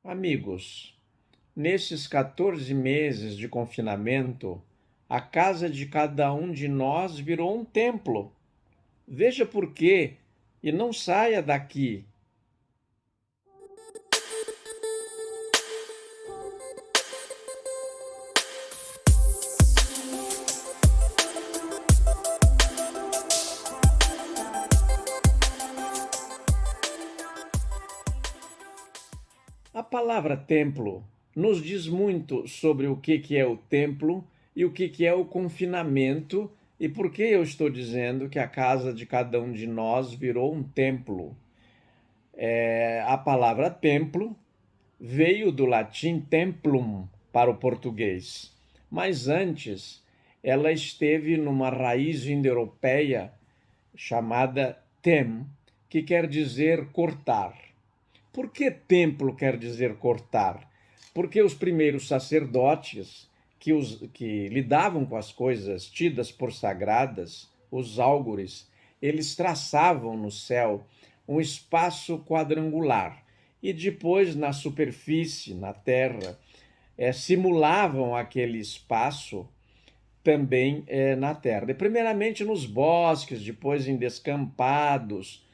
Amigos, nesses 14 meses de confinamento, a casa de cada um de nós virou um templo. Veja por quê e não saia daqui. A palavra templo nos diz muito sobre o que é o templo e o que é o confinamento e por que eu estou dizendo que a casa de cada um de nós virou um templo. A palavra templo veio do latim templum para o português, mas antes ela esteve numa raiz indo-europeia chamada tem, que quer dizer cortar. Por que templo quer dizer cortar? Porque os primeiros sacerdotes que lidavam com as coisas tidas por sagradas, os álgures, eles traçavam no céu um espaço quadrangular e depois na superfície, na terra, simulavam aquele espaço também na terra. E primeiramente nos bosques, depois em descampados.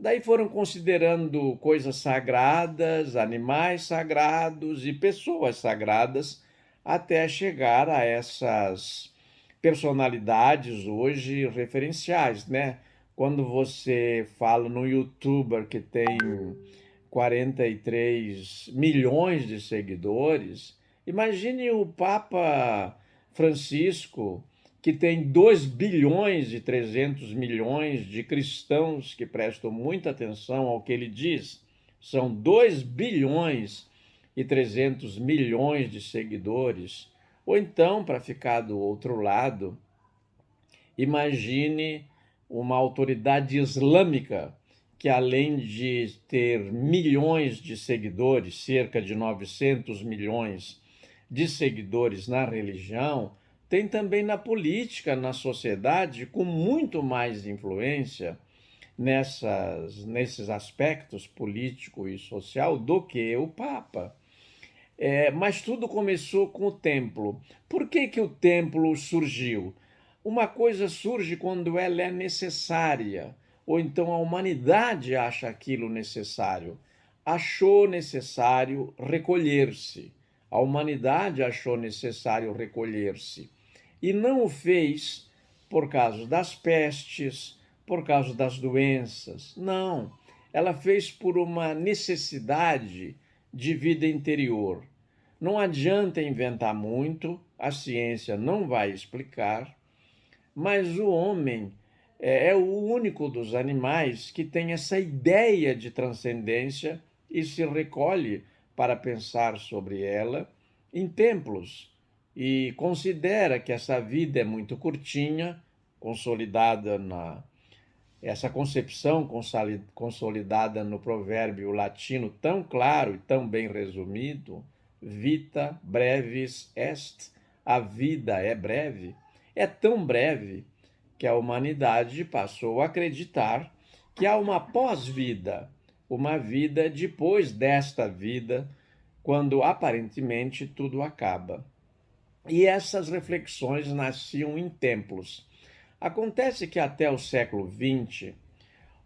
Daí foram considerando coisas sagradas, animais sagrados e pessoas sagradas, até chegar a essas personalidades hoje referenciais, né? Quando você fala no YouTuber que tem 43 milhões de seguidores, imagine o Papa Francisco, que tem 2 bilhões e 300 milhões de cristãos que prestam muita atenção ao que ele diz. São 2 bilhões e 300 milhões de seguidores. Ou então, para ficar do outro lado, imagine uma autoridade islâmica que, além de ter milhões de seguidores, cerca de 900 milhões de seguidores na religião, tem também na política, na sociedade, com muito mais influência nesses aspectos político e social do que o Papa. Mas tudo começou com o templo. Por que o templo surgiu? Uma coisa surge quando ela é necessária, ou então a humanidade acha aquilo necessário. Achou necessário recolher-se. A humanidade achou necessário recolher-se. E não o fez por causa das pestes, por causa das doenças. Não. Ela fez por uma necessidade de vida interior. Não adianta inventar muito, a ciência não vai explicar, mas o homem é o único dos animais que tem essa ideia de transcendência e se recolhe para pensar sobre ela em templos e considera que essa vida é muito curtinha, consolidada essa concepção consolidada no provérbio latino tão claro e tão bem resumido, vita brevis est, a vida é breve, é tão breve que a humanidade passou a acreditar que há uma pós-vida, uma vida depois desta vida, quando aparentemente tudo acaba. E essas reflexões nasciam em templos. Acontece que até o século XX,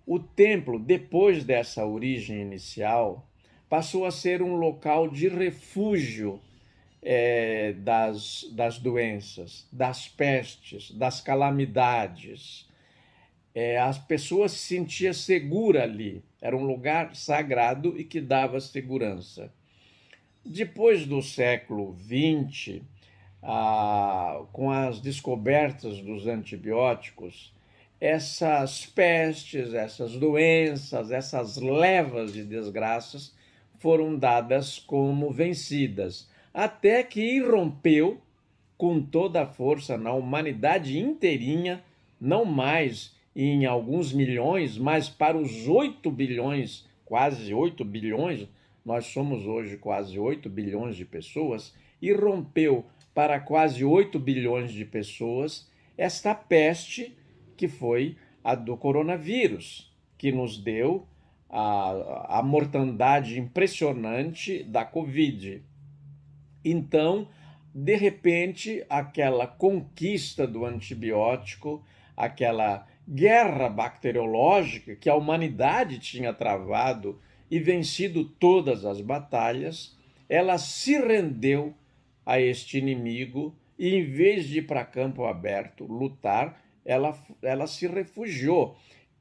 o templo, depois dessa origem inicial, passou a ser um local de refúgio das doenças, das pestes, das calamidades. As pessoas se sentiam seguras ali. Era um lugar sagrado e que dava segurança. Depois do século XX, com as descobertas dos antibióticos, essas pestes, essas doenças, essas levas de desgraças foram dadas como vencidas, até que irrompeu com toda a força na humanidade inteirinha, não mais em alguns milhões, mas para os 8 bilhões, quase 8 bilhões, nós somos hoje quase 8 bilhões de pessoas, irrompeu para quase 8 bilhões de pessoas esta peste que foi a do coronavírus, que nos deu a mortandade impressionante da Covid. Então, de repente, aquela conquista do antibiótico, aquela guerra bacteriológica que a humanidade tinha travado e vencido todas as batalhas, ela se rendeu a este inimigo e, em vez de ir para campo aberto lutar, ela se refugiou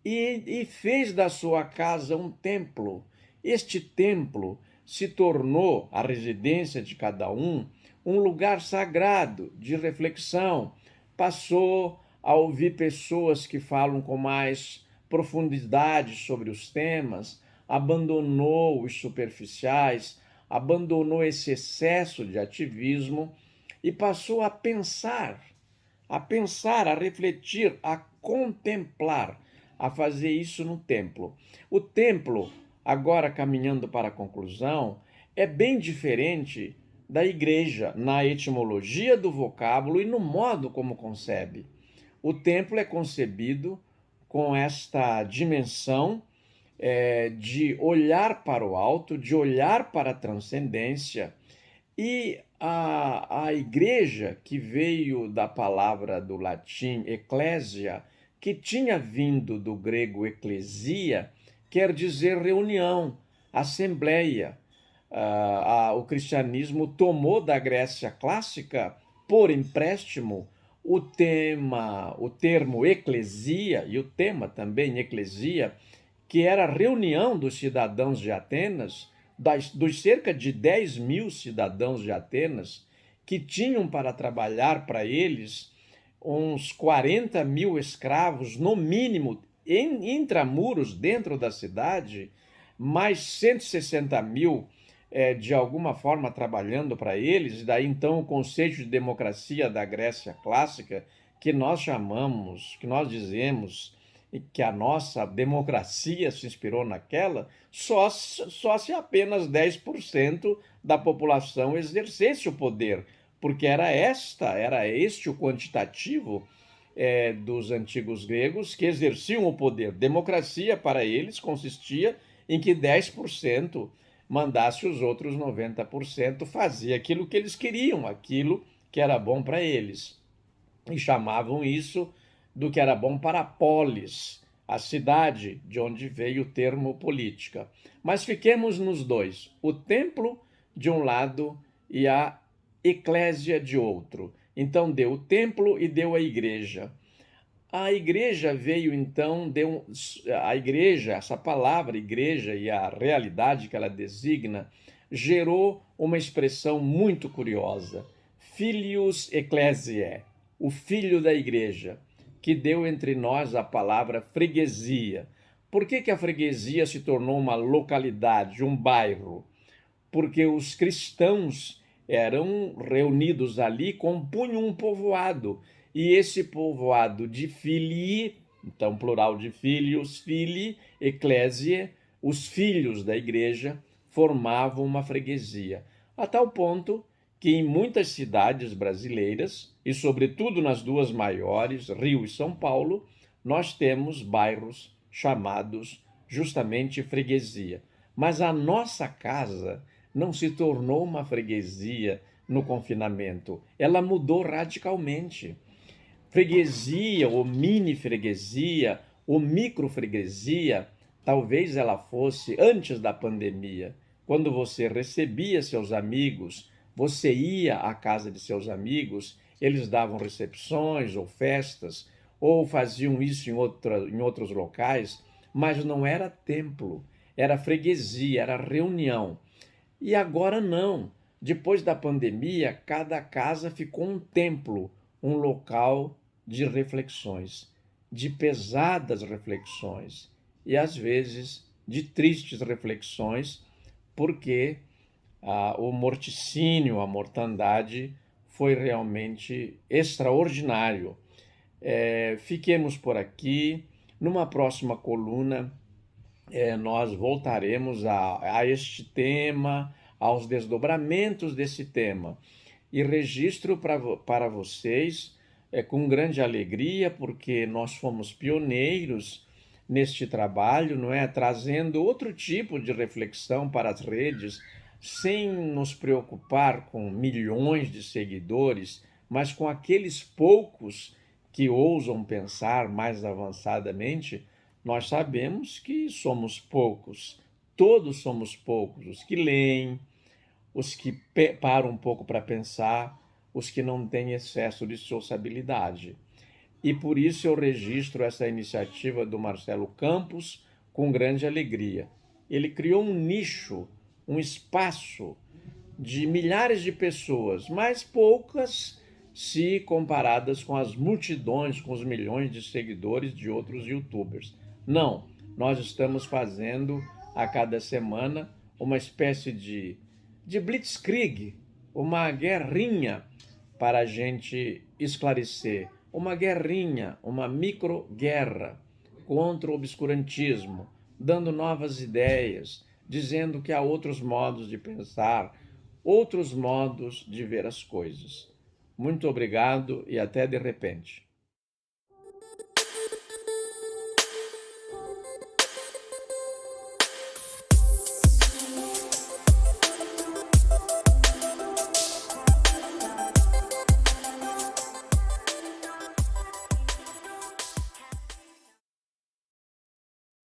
e fez da sua casa um templo. Este templo se tornou a residência de cada um lugar sagrado de reflexão. Passou a ouvir pessoas que falam com mais profundidade sobre os temas, abandonou os superficiais, abandonou esse excesso de ativismo e passou a refletir, a contemplar, a fazer isso no templo. O templo, agora caminhando para a conclusão, é bem diferente da igreja na etimologia do vocábulo e no modo como concebe. O templo é concebido com esta dimensão de olhar para o alto, de olhar para a transcendência, e a igreja, que veio da palavra do latim ecclesia, que tinha vindo do grego ecclesia, quer dizer reunião, assembleia. O cristianismo tomou da Grécia clássica, por empréstimo, o termo eclesia, e o tema também eclesia, que era a reunião dos cidadãos de Atenas, dos cerca de 10 mil cidadãos de Atenas, que tinham para trabalhar para eles uns 40 mil escravos, no mínimo, intramuros, dentro da cidade, mais 160 mil de alguma forma trabalhando para eles, e daí então o conceito de democracia da Grécia clássica, que nós chamamos, que nós dizemos que a nossa democracia se inspirou naquela, só se apenas 10% da população exercesse o poder, porque era este o quantitativo dos antigos gregos que exerciam o poder. Democracia para eles consistia em que 10% mandasse os outros 90% fazer aquilo que eles queriam, aquilo que era bom para eles. E chamavam isso do que era bom para a polis, a cidade de onde veio o termo política. Mas fiquemos nos dois, o templo de um lado e a eclésia de outro. Então deu o templo e deu a igreja. A igreja veio então, a igreja, essa palavra igreja e a realidade que ela designa, gerou uma expressão muito curiosa, Filius Ecclesiae, o filho da igreja, que deu entre nós a palavra freguesia. Por que a freguesia se tornou uma localidade, um bairro? Porque os cristãos eram reunidos ali, compunham um povoado, e esse povoado de filii, então plural de filhos, filii, ecclesiae, os filhos da igreja, formavam uma freguesia, a tal ponto que em muitas cidades brasileiras, e sobretudo nas duas maiores, Rio e São Paulo, nós temos bairros chamados justamente freguesia. Mas a nossa casa não se tornou uma freguesia no confinamento, ela mudou radicalmente. Freguesia, ou mini freguesia, ou micro freguesia, talvez ela fosse antes da pandemia, quando você recebia seus amigos, você ia à casa de seus amigos, eles davam recepções ou festas, ou faziam isso em outros locais, mas não era templo, era freguesia, era reunião. E agora não. Depois da pandemia, cada casa ficou um templo, um local de reflexões, de pesadas reflexões e às vezes de tristes reflexões, porque o morticínio, a mortandade foi realmente extraordinário. Fiquemos por aqui. Numa próxima coluna, nós voltaremos a este tema, aos desdobramentos desse tema. E registro para vocês com grande alegria, porque nós fomos pioneiros neste trabalho, não é? Trazendo outro tipo de reflexão para as redes, sem nos preocupar com milhões de seguidores, mas com aqueles poucos que ousam pensar mais avançadamente. Nós sabemos que somos poucos, todos somos poucos, os que leem, os que param um pouco para pensar, os que não têm excesso de sociabilidade. E por isso eu registro essa iniciativa do Marcelo Campos com grande alegria. Ele criou um nicho, um espaço de milhares de pessoas, mas poucas se comparadas com as multidões, com os milhões de seguidores de outros youtubers. Não, nós estamos fazendo a cada semana uma espécie de blitzkrieg, uma guerrinha para a gente esclarecer, uma guerrinha, uma microguerra contra o obscurantismo, dando novas ideias, dizendo que há outros modos de pensar, outros modos de ver as coisas. Muito obrigado e até de repente.